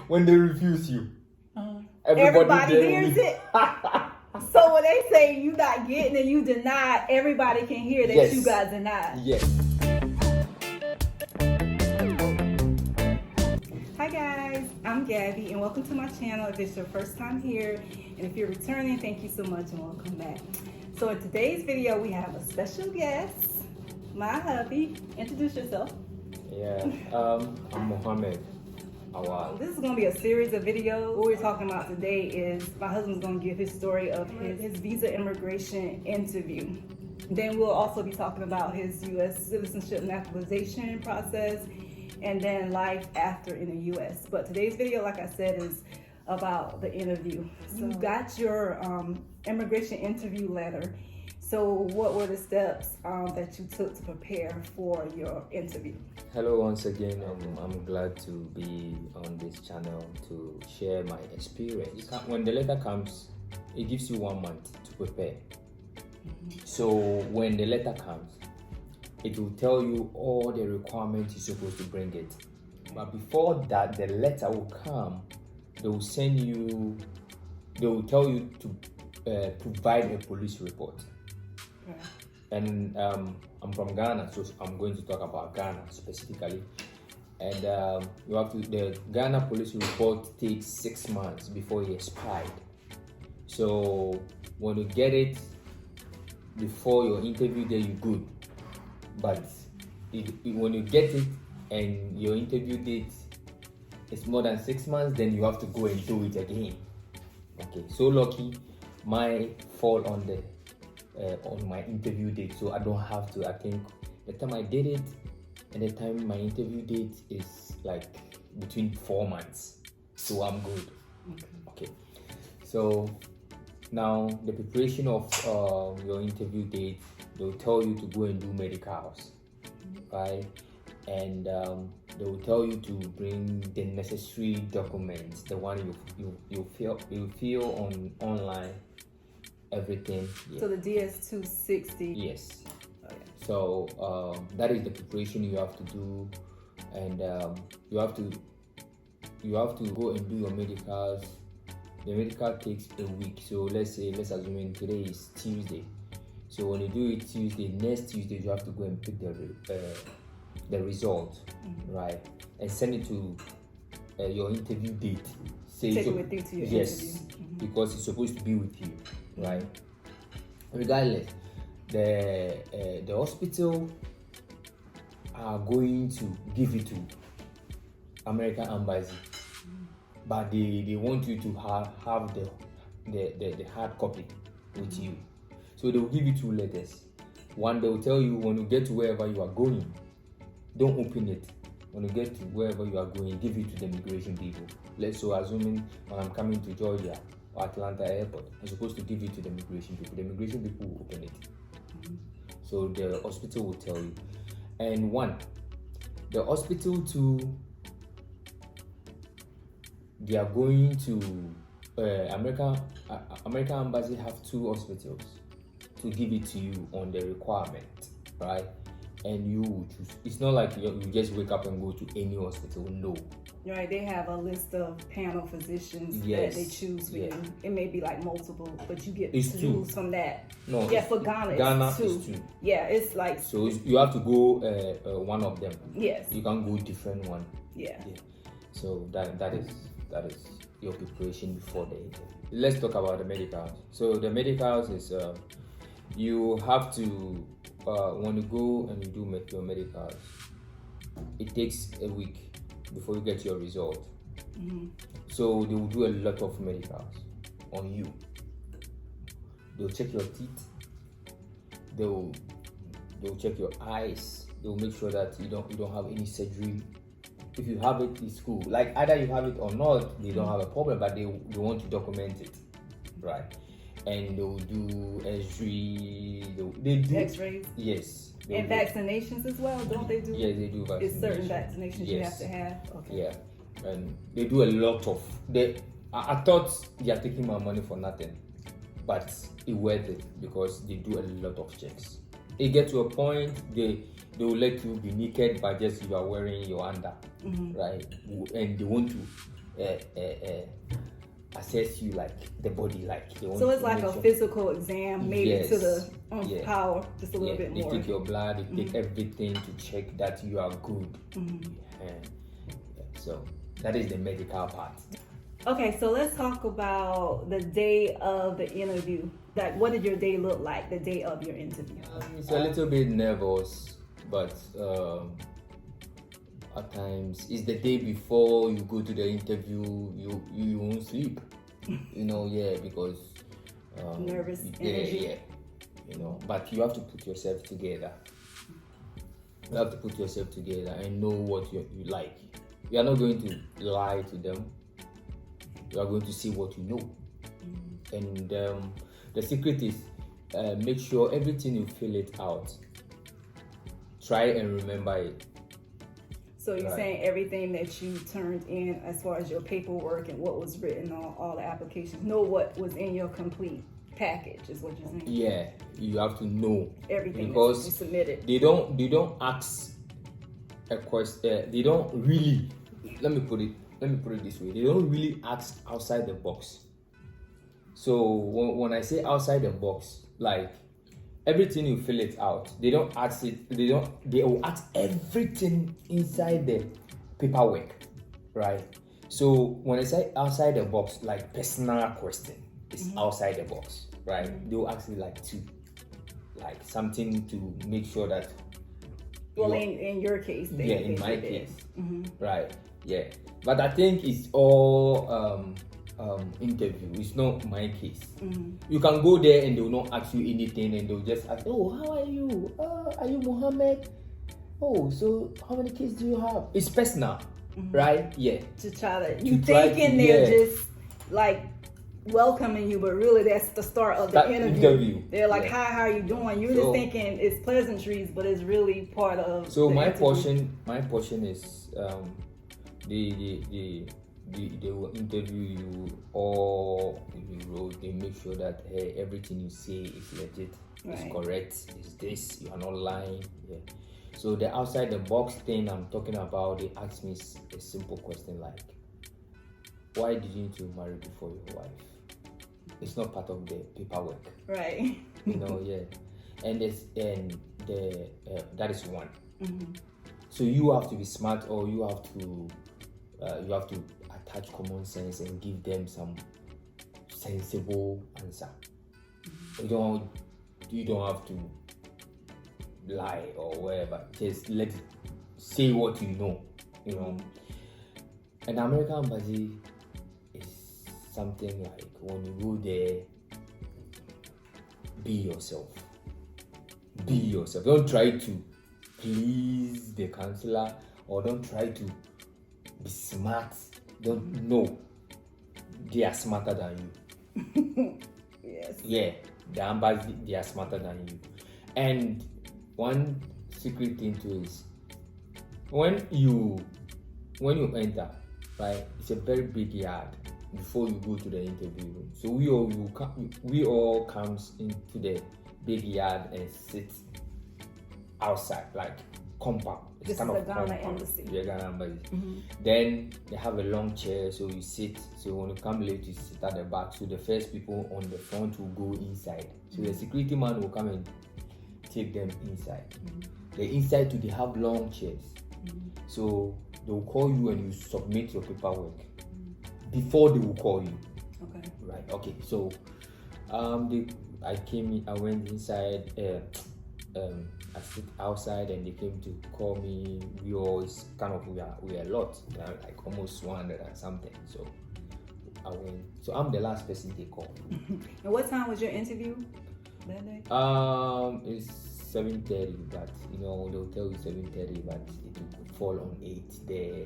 when they refuse you. Everybody hears it. So when they say you not getting it, you deny, everybody can hear that Yes. you got denied. Yes. Hi guys, I'm Gabby and welcome to my channel if it's your first time here. And if you're returning, thank you so much and welcome back. So in today's video, we have a special guest, my hubby. Introduce yourself. Yeah. I'm Mohammed. Awal. This is going to be a series of videos. What we're talking about today is my husband's going to give his story of his visa immigration interview. Then we'll also be talking about his U.S. citizenship naturalization process and then life after in the U.S. But today's video, like I said, is about the interview. So you got your immigration interview letter. So what were the steps that you took to prepare for your interview? Hello once again. I'm glad to be on this channel to share my experience. When the letter comes, it gives you 1 month to prepare. So when the letter comes, it will tell you all the requirements you're supposed to bring it. But before that, the letter will come. They will send you. They will tell you to provide a police report. Right. And I'm from Ghana, so I'm going to talk about Ghana specifically. And you have to. The Ghana police report takes 6 months before it expired. So when you get it before your interview day, you're good. But when you get it and your interview date is more than 6 months, then you have to go and do it again. Okay, so lucky, mine fall on the on my interview date, so I don't have to. I think the time I did it and the time my interview date is like between 4 months, so I'm good. Okay. So now the preparation of your interview date, they'll tell you to go and do medicals, right? And they will tell you to bring the necessary documents, the one you fill on online, everything. Yeah. So the DS-260. Yes. Okay. So that is the preparation you have to do, and you have to go and do your medicals. The medical takes a week. So let's assume today is Tuesday. So when you do it Tuesday, next Tuesday you have to go and pick the result, right, and send it to your interview date. Take it with you to your yes, interview. Because it's supposed to be with you, right? Regardless, the hospital are going to give it to American Embassy, but they want you to have the hard copy with you. So they will give you 2 letters. One, they will tell you when you get to wherever you are going, don't open it. When you get to wherever you are going, give it to the immigration people. Let's so assuming when I'm coming to Georgia or Atlanta airport, I'm supposed to give it to the immigration people. The immigration people will open it. So the hospital will tell you. And the hospital too, they are going to American Embassy have 2 hospitals to give it to you on the requirement, right? And you choose. It's not like you just wake up and go to any hospital. No. Right, they have a list of panel physicians Yes. that they choose for you. It may be like multiple, but you get It's to 2. choose from that. No. Yeah, for Ghana, Ghana it's 2. is 2. Yeah, it's like So you have to go one of them. yes. You can't go different one. Yeah. So that is your preparation before the interview. Let's talk about the medicals. So the medicals is you have to when you go and you do your medicals, it takes a week before you get your result. So they will do a lot of medicals on you. They'll check your teeth. They'll check your eyes. They'll make sure that you don't have any surgery. If you have it, it's cool. Like either you have it or not, they don't have a problem, but they want to document it, right? And they'll do X-ray. They do X-rays. Yes. And vaccinations as well, don't they do? Yes, they do vaccinations. It's certain vaccinations you have Yes. to have. Okay. Yeah, and they do a lot of. I thought they are taking my money for nothing, but it's worth it because they do a lot of checks. It gets to a point they will let you be naked, but just you are wearing your under, right? And they want to assess you like the body, like they want So it's to like make a sure- physical exam, maybe Yes. to the Yeah. power, just a little Yeah, bit they more. take your blood, they take everything to check that you are good. And so that is the medical part. Okay, so let's talk about the day of the interview. Like, what did your day look like the day of your interview? It's a little bit nervous, but at times it's the day before you go to the interview. You won't sleep, because Nervous yeah, energy. yeah, but you have to put yourself together. You have to put yourself together and know what you like. You are not going to lie to them. You are going to see what you know. And the secret is make sure everything you fill it out. Try and remember it. So you're Right. saying everything that you turned in as far as your paperwork and what was written on all the applications, know what was in your complete package is what you're saying? Yeah, you have to know Everything because that you submitted. they don't ask a question. They don't really. Let me put it this way. They don't really ask outside the box. So when I say outside the box, like everything you fill it out, they don't ask it. They will ask everything inside the paperwork, right? So when I say outside the box, like personal question is outside the box, right? They will ask you like two, like something to make sure that. Well, you are- in your case, in my did. case, right? Yeah, but I think it's all interview. It's not my case. You can go there and they will not ask you anything, and they'll just ask, "Oh, how are you? Are you Mohammed? Oh, so how many kids do you have?" It's personal, right? Yeah. To try to, To you try thinking to- they're yeah. just like welcoming you, but really that's the start of the That interview. They're like, yeah. "Hi, how are you doing?" You're So- just thinking it's pleasantries, but it's really part of. So the my interview. portion is they will interview you, or they make sure that hey, everything you say is legit, is Right. correct, is this, you are not lying. Yeah. So the outside the box thing I'm talking about, they ask me a simple question like, why didn't you marry before your wife? It's not part of the paperwork. Right. Yeah. And that is one. So you have to be smart, or you have to attach common sense and give them some sensible answer. You don't have to lie or whatever. Just say what you know. An American embassy is something like when you go there, be yourself. Be yourself. Don't try to please the counselor, or don't try to be smart. Don't know they are smarter than you. Yes. Yeah, the embassy, they are smarter than you. And one secret thing too is when you enter, right, it's a very big yard before you go to the interview room. So we all comes into the big yard and sit outside, like compound. It's This kind is of the Ghana compound. embassy. Yeah, Ghana embassy. Then they have a long chair, so you sit. So when you come late, you sit at the back. So the first people on the front will go inside. So the security man will come and take them inside. The inside too, they have long chairs. So they will call you and you submit your paperwork before they will call you. Okay. Right. Okay. So I came in. I went inside. I sit outside and they came to call me. We always we are a lot, like almost 100 and something. So I went. So I'm the last person they called. And what time was your interview that day? It's 7:30, but they'll tell you 7:30, but it will fall on 8 there.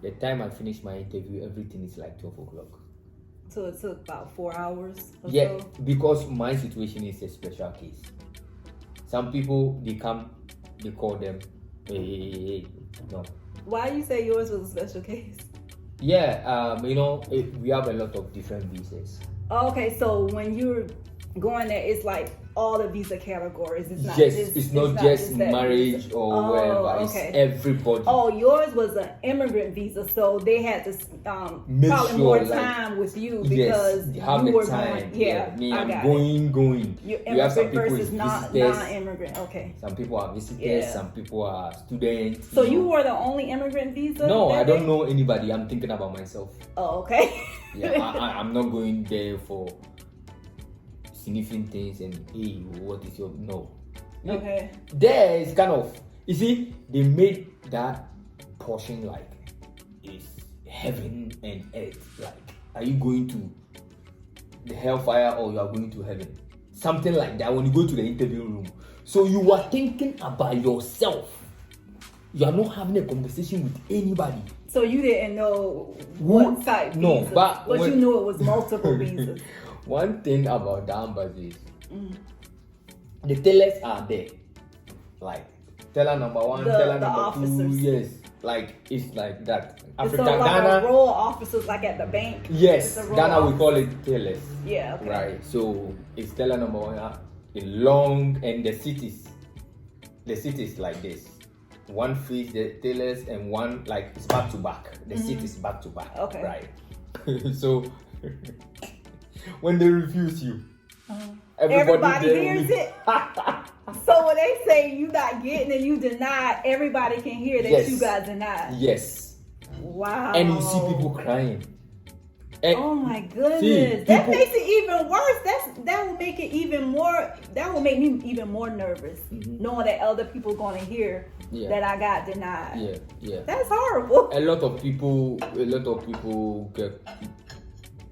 The time I finish my interview, everything is like 12 o'clock. So it took about 4 hours or Yeah, so? because my situation is a special case. Some people, they come, they call them, hey. No. Why you say yours was a special case? Yeah, we have a lot of different visas. Okay, so when going there, it's like all the visa categories. It's not Yes, just, it's not just that marriage visa. or whatever. Okay. It's everybody. Oh, yours was an immigrant visa, so they had to Make probably sure, more like, time with you because yes, have you the were time. going. Yeah, Me, I I'm got going. You You have some immigrant people versus with visitors. non-immigrant. Okay. Some people are visitors. Yeah. Some people are students. So you were the only immigrant visa? No, I that don't day? know anybody. I'm thinking about myself. Oh, okay. Yeah, I'm not going there for sniffing things and hey, what is your no? Okay. There is kind of, you see, they made that portion like it's heaven and earth. Like, are you going to the hellfire or you are going to heaven? Something like that when you go to the interview room. So you are thinking about yourself. You are not having a conversation with anybody. So you didn't know what type No, visa, but you knew it was multiple visas. One thing about the embassies, the tellers are there. Like teller number one, teller the number officers. 2. Yes, like it's like that. Africa, So like Ghana. a roll officers like at the bank. Yes, It's a roll Ghana we officer. call it tellers. Yeah. Okay. Right. So it's teller number one. The long and the cities like this. One face the tellers and one like it's back to back. The seat is back to back. Okay. Right. So when they refuse you, Everybody there hears will- it. So when they say you not getting it, you deny, everybody can hear that Yes. you got denied. Yes. Wow. And you see people crying. And Oh my goodness. See, that people- makes it even worse. That will make it even more. That will make me even more nervous, knowing that other people going to hear Yeah. that I got denied. Yeah. That's horrible. A lot of people get.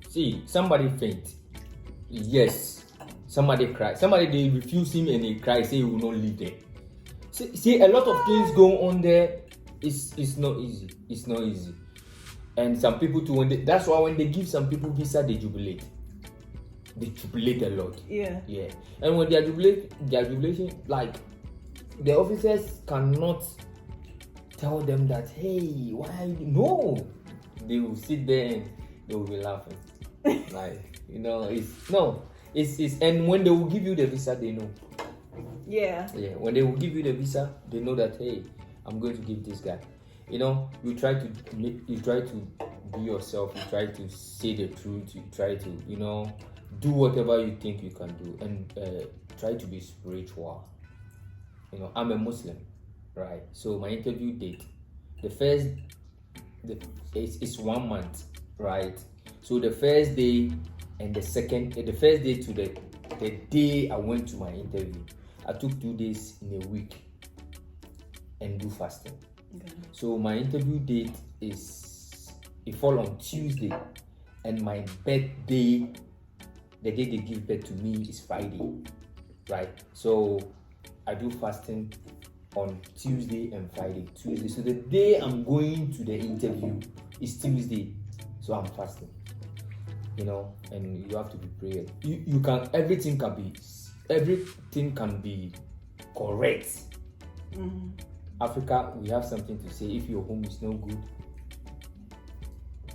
See, somebody faint. Yes. Somebody cry. Somebody they refuse him and they cry, say he will not leave there. See, a lot of things go on there. It's not easy. It's not easy. And some people too, that's why when they give some people visa, they jubilate. They jubilate a lot. Yeah. Yeah. And when they jubilation, like the officers cannot tell them that, hey, why? No. They will sit there and they will be laughing. Like, it's and when they will give you the visa, they know. Yeah. Yeah. When they will give you the visa, they know that, hey, I'm going to give this guy. You try to be yourself. You try to say the truth. You try to, do whatever you think you can do, and try to be spiritual. I'm a Muslim, right? So my interview date, it's 1 month, right? So the first day and the first day to the day I went to my interview, I took 2 days in a week and do fasting. Okay. So my interview date it fall on Tuesday, and my birthday, the day they give birth to me, is Friday, right? So I do fasting on Tuesday and Friday. Tuesday, so the day I'm going to the interview is Tuesday, so I'm fasting. And you have to be prayed. You can everything can be correct. Mm-hmm. Africa, we have something to say. If your home is no good,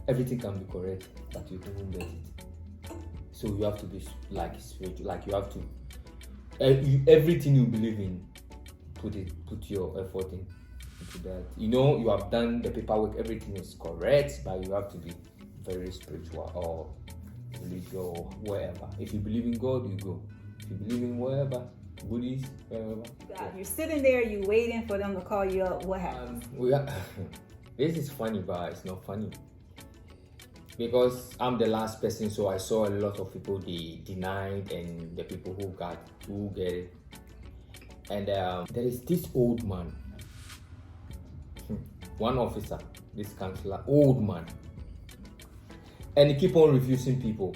everything can be correct, but you don't get it. So you have to be like spiritual. Like you have to everything you believe in, put your effort into that. You have done the paperwork, everything is correct, but you have to be very spiritual or religious or wherever. If you believe in God, you go. If you believe in wherever, Buddhist, wherever. God, you're sitting there, you waiting for them to call you up. What happens? This is funny, but it's not funny. Because I'm the last person, so I saw a lot of people they denied, and the people who get it. And there is this old man, one officer, this counselor, old man, and he keep on refusing people.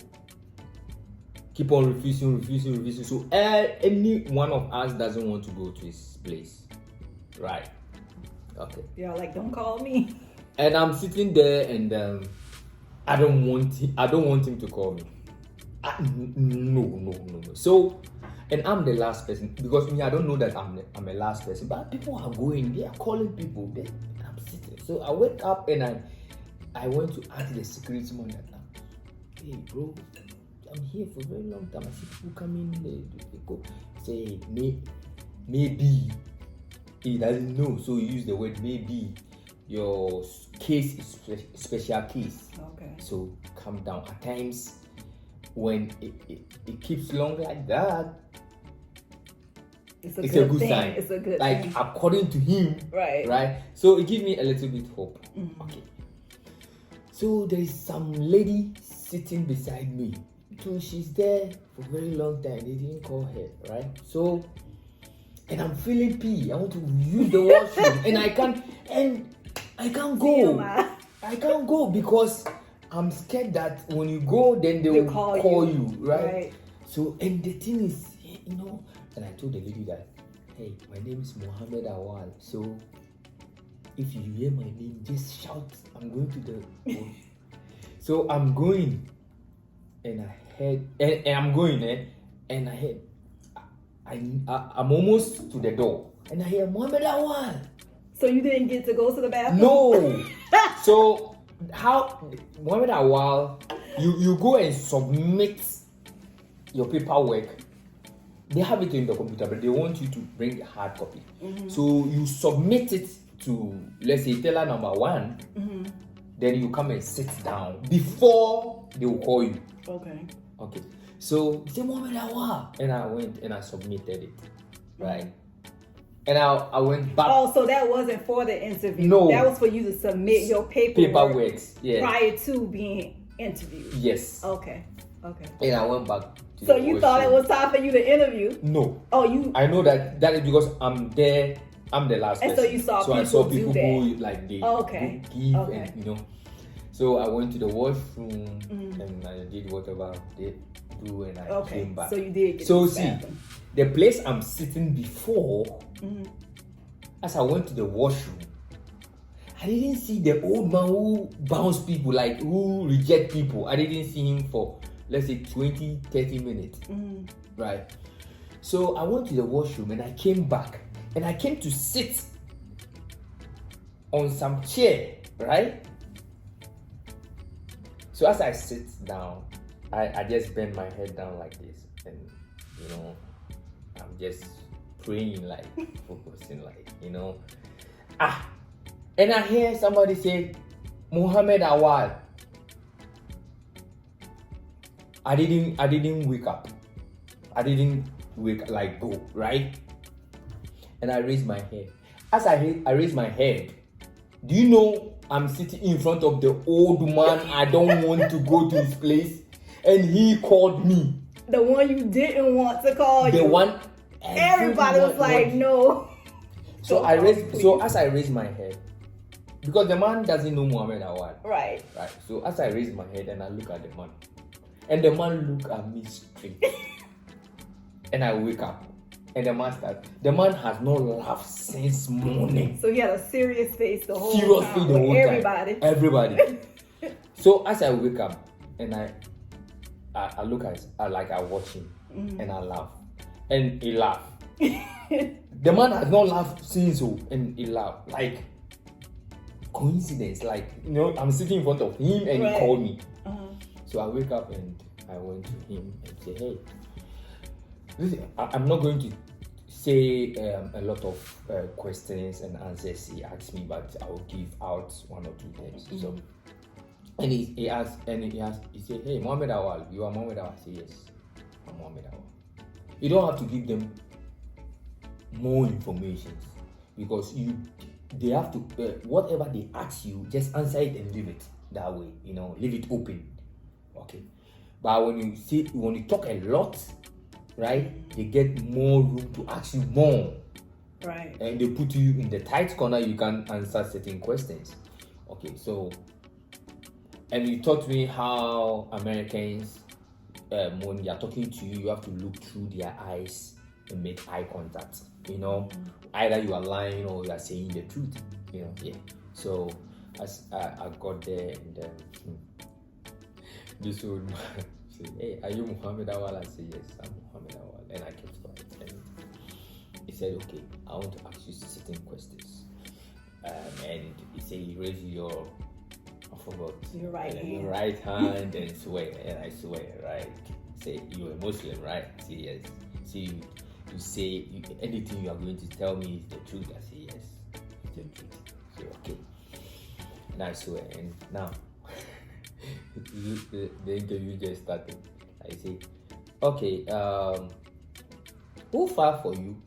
Keep on refusing. So any one of us doesn't want to go to his place, right? Okay. You're like, don't call me. And I'm sitting there, and I don't want him to call me. No. So, and I'm the last person, because I don't know that I'm a last person. But people are going, they are calling people. I'm sitting. So I wake up and I went to ask the security man that, hey bro, I'm here for a very long time. I see people come in, they go, say, maybe. He doesn't know, so he used the word maybe. Your case is special case. Okay. So calm down. At times, when it keeps long like that, it's a good sign. It's a good like thing. According to him, right. So it gives me a little bit hope. Okay. So there is some lady sitting beside me. So she's there for a very long time. They didn't call her, right? So, and I'm feeling pee. I want to use the washroom, and I can't go. I can't go because I'm scared that when you go, then they will call you, right? So, and the thing is, and I told the lady that, hey, my name is Mohammed Awal. So, if you hear my name, just shout. I'm going to the. So I'm going, and I heard, and I'm going, and I heard, I'm almost to the door, and I hear Mohammed Awal. So you didn't get to go to the bathroom? No. So how Mohammed Awal, you go and submit your paperwork. They have it in the computer, but they want you to bring a hard copy. So you submit it to, let's say, teller number 1. Then you come and sit down before they will call you. Okay. So say Mohammed Awal, and I went and I submitted it, right? And I went back. Oh, so that wasn't for the interview. No, that was for you to submit your paperwork prior to being interviewed. Yes. Okay. And I went back. So you thought it was time for you to interview? No. Oh, you. I know that is because I'm there. I'm the last person. So you saw people I saw people do that. who like they give and So I went to the washroom and I did whatever they do and I came back. So you did get So see, the place I'm sitting before, as I went to the washroom, I didn't see the old man who bounce people, like who reject people. I didn't see him for, let's say, 20, 30 minutes. Right? So I went to the washroom and I came back. And I came to sit on some chair, right? So as I sit down, I just bend my head down like this. And, I'm just praying, like, focusing, like, And I hear somebody say, Mohammed Awal. I didn't wake up. I didn't like go, right? And I raised my head. As I raised my head, do you know I'm sitting in front of the old man? I don't want to go to his place, and he called me. The one you didn't want to call you. The one. Everybody was like, no. So as I raised my head, because the man doesn't know Mohammed Awal. Right. So as I raised my head and I look at the man, and the man looked at me straight, and I wake up. And the man has not laughed since morning. So he had a serious face the whole time. The whole everybody. Time. Everybody. So as I wake up and I look at like I watch him and I laugh. And he laughed. The man has not laughed since, and he laughed. Like coincidence. Like, I'm sitting in front of him and he called me. So I wake up and I went to him and say, hey, I'm not going to say a lot of questions and answers he asked me, but I will give out 1 or 2 things. So, and he said, hey, Mohammed Awal, you are Mohammed Awal? I say, yes, I'm Mohammed Awal. You don't have to give them more information because they have to, whatever they ask you, just answer it and leave it that way, leave it open. Okay. But when you talk a lot, right, they get more room to ask you more. Right. And they put you in the tight corner, you can answer certain questions. Okay, so, and you taught me how Americans, when they are talking to you, you have to look through their eyes and make eye contact. Either you are lying or you are saying the truth. So, as I got there, and this old man said, hey, are you Mohammed Awal? I said, yes, I'm Mohammed Awal. And I kept quiet. And he said, okay, I want to ask you certain questions. And he said, you raise your forgot. Your right hand. Your right hand and swear. And I swear, right? Say you're a Muslim, right? I say yes. See, you say anything you are going to tell me is the truth. I say yes, it's the truth. So okay. And I swear. And now the interview just started. I say, okay, who filed for you?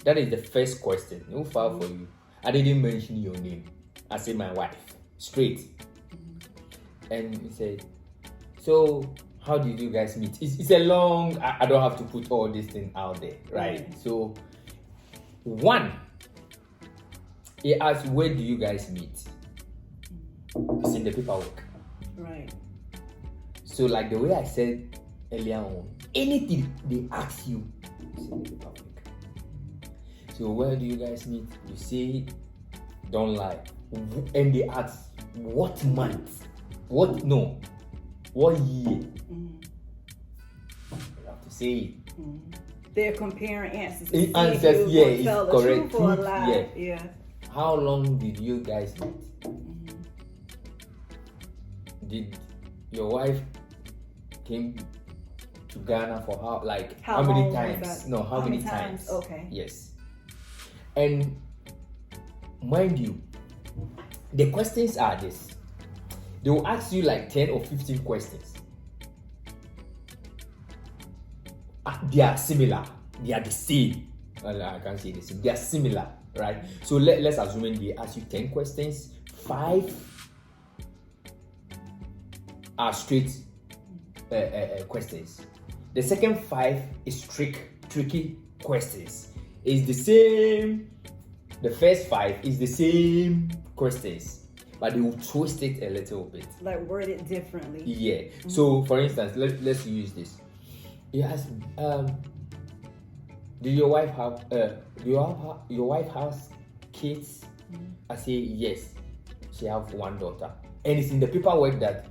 That is the first question. Who filed for you? I didn't mention your name. I said my wife, straight. And he said, so how did you guys meet? It's a long, I don't have to put all this thing out there, right? So, one, he asked, where do you guys meet? It's in the paperwork. Right. So, like the way I said earlier on, anything they ask you, it's in the paperwork. So, where do you guys meet? You say, don't lie. And they ask, what month? What year? You have to say it. They're comparing answers. Answers, yeah, it's tell correct. The truth or a lie. Yeah. How long did you guys meet? Did your wife came to Ghana for how many times? No, how many times? Okay. Yes. And mind you, the questions are this. They will ask you like 10 or 15 questions. They are similar. They are the same. Well, I can't say the same. They are similar, right? So let's assume they ask you 10 questions. 5 are straight questions. The second 5 is tricky questions. It's the same. The first 5 is the same questions, but they will twist it a little bit. Like word it differently. Yeah. So for instance, let's use this. He asked, do your wife have your wife has kids? I say yes. She have one daughter. And it's in the paperwork that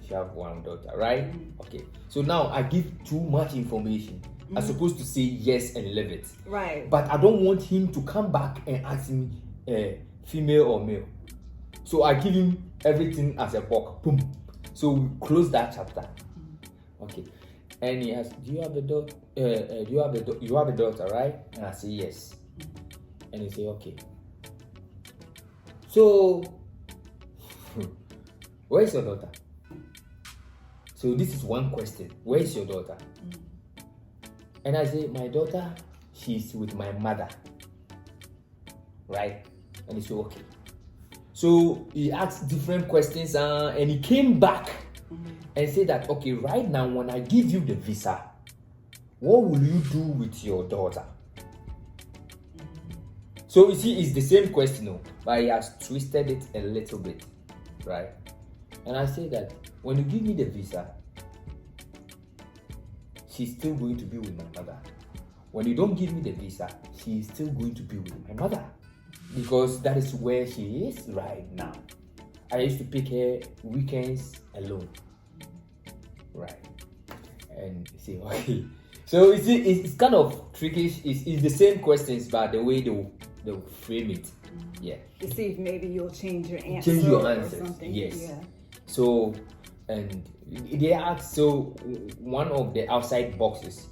she have one daughter, right? Okay. So now I give too much information. I'm supposed to say yes and leave it. Right. But I don't want him to come back and ask me female or male. So I give him everything as a bulk. Boom. So we close that chapter. Okay. And he asks, do you have a daughter? You have a daughter, right? And I say yes. And he say, okay. So where is your daughter? So this is one question. Where is your daughter? And I say, my daughter, she's with my mother. Right? And he said, okay. So he asked different questions and he came back and said that, okay, right now when I give you the visa, what will you do with your daughter? So you see, it's the same question, but he has twisted it a little bit, right? And I say that when you give me the visa, she's still going to be with my mother. When you don't give me the visa, she is still going to be with my mother. Because that is where she is right now. I used to pick her weekends alone. Right. And you see, okay. So it's kind of tricky. It's the same questions, but the way they'll frame it. Yeah. To see if maybe you'll change your answer. Change your answer. Something. Yes. Yeah. So, and they asked, so one of the outside boxes,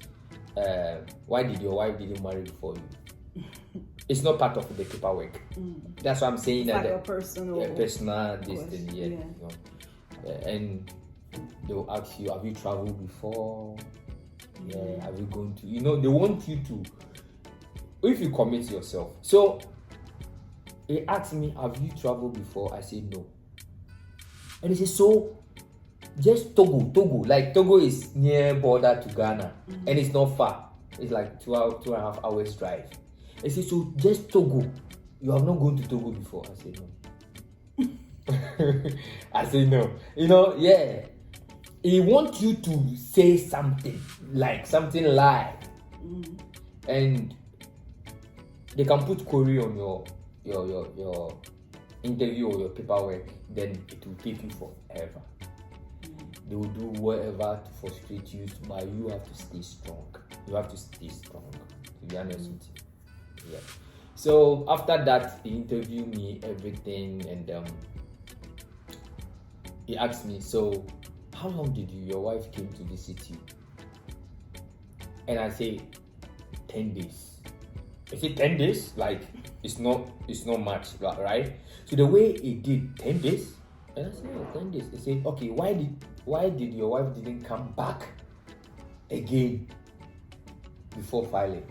why did your wife didn't marry before you? It's not part of the paperwork. That's why I'm saying it's that like a personal this thing, yeah. You know. And they'll ask you, have you traveled before? Yeah, have you gone to? They want you to, if you commit yourself. So he asked me, have you traveled before? I said no. And he said, so just Togo. Like Togo is near border to Ghana, and it's not far. It's like 2.5 hours drive. He said, so just Togo. You have not gone to Togo before? I said no. I said no. Yeah. He wants you to say something, like something live. And they can put query on your interview or your paperwork, then it will take you forever. They will do whatever to frustrate you, but you have to stay strong. You have to stay strong, to be honest with you. Yeah. So after that, he interviewed me, everything, and he asked me, so how long did your wife came to visit you? And I say 10 days. I say 10 days? Like it's not much, right? So the way he did 10 days, and I said, oh, 10 days. He said, okay, why did your wife didn't come back again before filing?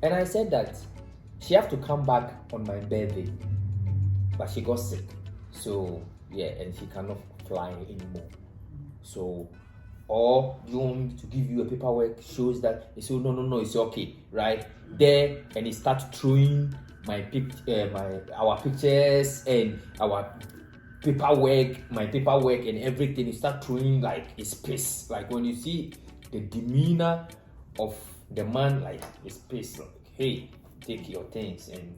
And I said that she have to come back on my birthday, but she got sick. So yeah, and she cannot fly anymore. So, or do you want me to give you a paperwork shows that? He said, no, it's okay, right? There, and he started throwing our pictures and our my paperwork and everything. He start throwing like his piss. Like when you see the demeanor of the man, like his piss, like, hey, take your things and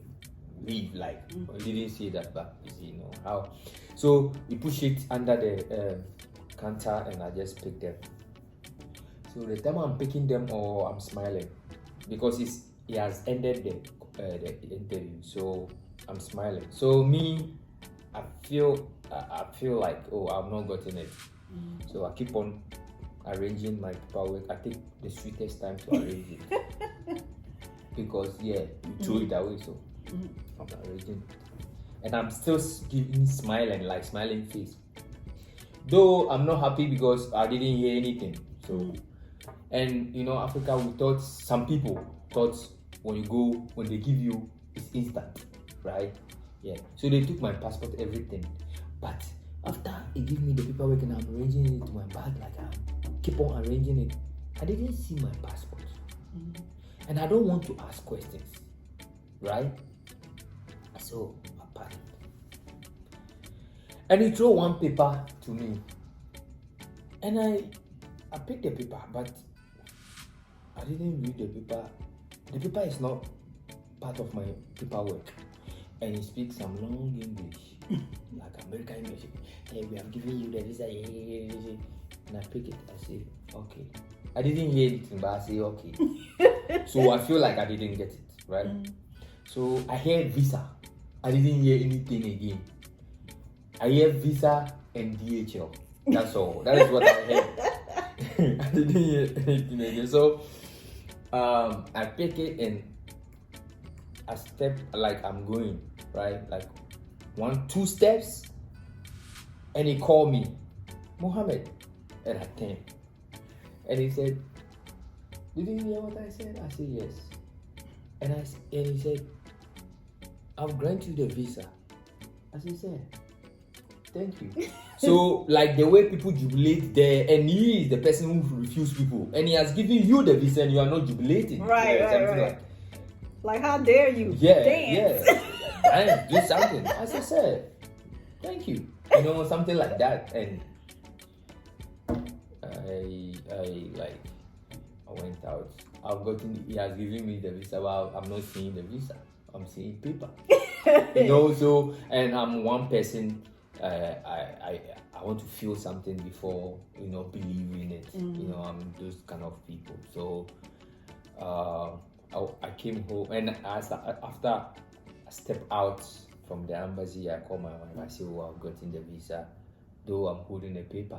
leave. Like he didn't say that, but you know how. So he pushed it under the counter, and I just picked them. So the time I'm picking them, I'm smiling because he has ended the interview. So I'm smiling. So me, I feel like, oh, I've not gotten it. So I keep on arranging my paperwork. I take the sweetest time to arrange it because you throw it away. So I'm arranging it, and I'm still smiling face. Though I'm not happy because I didn't hear anything. So, and you know, Africa, some people thought when they give you, it's instant, right? Yeah. So they took my passport, everything. But after he gave me the paperwork and I'm arranging it to my bag, like I keep on arranging it, I didn't see my passport. And I don't want to ask questions, right? So I panicked. And he threw one paper to me. And I picked the paper, but I didn't read the paper. The paper is not part of my paperwork. And he speaks some long English, like American English. Hey, we have given you the visa. And I pick it. I say, okay. I didn't hear anything, but I say, okay. So I feel like I didn't get it, right? So I heard visa. I didn't hear anything again. I hear visa and DHL. That's all. That is what I heard. I didn't hear anything again. So I pick it and I step like I'm going, right? Like 1-2 steps, and he called me, Mohammed, and I turned. And he said, did you hear what I said? I said yes. And he said, I'll grant you the visa. I said, thank you. So, like the way people jubilate there, and he is the person who refuse people, and he has given you the visa, and you are not jubilating. Right. Like, how dare you? Yeah, dance. Dance, do something. As I said, thank you. You know, something like that. And I went out. He has given me the visa, but I'm not seeing the visa. I'm seeing paper. You know, so, and I'm one person. I want to feel something before, you know, believing it. You know, I'm those kind of people. So I came home, and after I stepped out from the embassy, I called my wife. I said, "Oh, I've gotten the visa, though I'm holding the paper."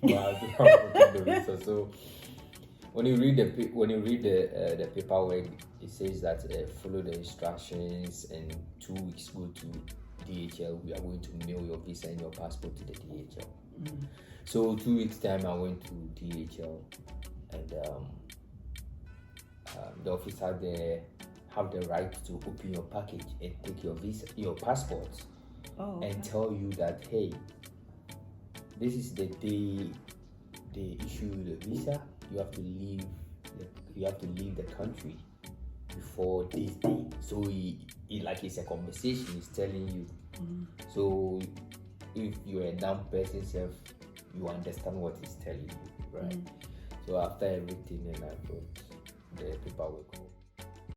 But I've gotten the visa. So when you read the paperwork, it says that follow the instructions, and 2 weeks go to DHL. We are going to mail your visa and your passport to the DHL. So 2 weeks time, I went to DHL, and the officer there have the right to open your package and take your visa, your passport, and tell you that, hey, this is the day they issue the visa. You have to leave the country before this day. So he like it's a conversation. He's telling you. So if you're a dumb person, you understand what he's telling you, right? So after everything, and I brought the paperwork home.